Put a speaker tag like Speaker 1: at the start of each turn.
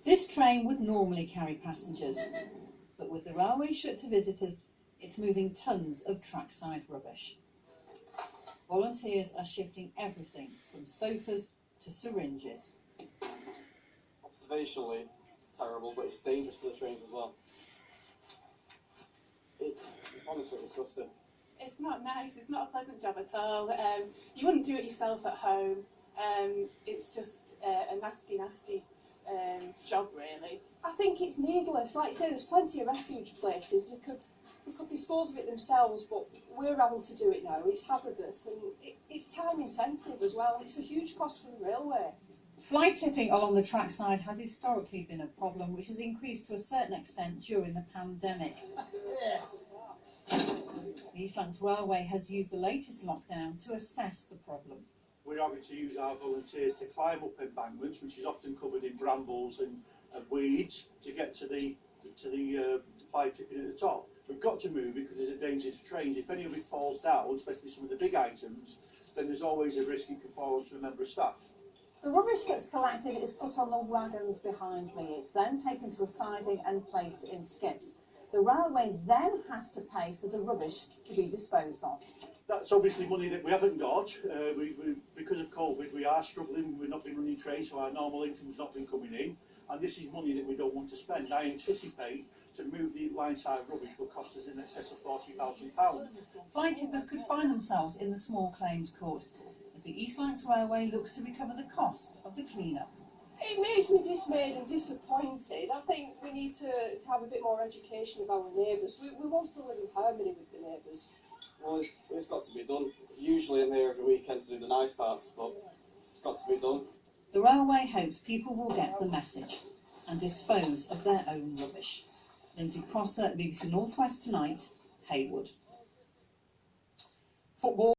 Speaker 1: This train would normally carry passengers, but with the railway shut to visitors, it's moving tons of trackside rubbish. Volunteers are shifting everything from sofas to syringes.
Speaker 2: Observationally, terrible, but it's dangerous to the trains as well. It's honestly disgusting.
Speaker 3: It's not nice, it's not a pleasant job at all. You wouldn't do it yourself at home. It's just a nasty job, really.
Speaker 4: I think it's needless. Like I say, there's plenty of refuge places. They could dispose of it themselves, but we're having to do it now. It's hazardous and it's time intensive as well. It's a huge cost for the railway.
Speaker 1: Fly tipping along the trackside has historically been a problem which has increased to a certain extent during the pandemic. The East Lancashire Railway has used the latest lockdown to assess the problem.
Speaker 5: We're having to use our volunteers to climb up embankments, which is often covered in brambles and weeds, to get to the fly tipping at the top. We've got to move it because there's a danger to trains. If any of it falls down, especially some of the big items, then there's always a risk it can fall onto a member of staff.
Speaker 6: The rubbish that's collected is put on the wagons behind me. It's then taken to a siding and placed in skips. The railway then has to pay for the rubbish to be disposed of.
Speaker 5: That's obviously money that we haven't got. Because of COVID, we are struggling. We've not been running trains, so our normal income's not been coming in. And this is money that we don't want to spend. I anticipate to move the line-side rubbish will cost us in excess of £40,000.
Speaker 1: Fly tippers could find themselves in the small claims court as the East Lancashire Railway looks to recover the costs of the clean-up.
Speaker 4: It makes me dismayed and disappointed. I think we need to have a bit more education of our neighbours. We want to live in harmony with the neighbours.
Speaker 2: Well, it's got to be done. Usually I'm here every weekend to do the nice parts, but it's got to be done.
Speaker 1: The railway hopes people will get the message and dispose of their own rubbish. Lindsay Prosser, BBC North West Tonight, Haywood. Football.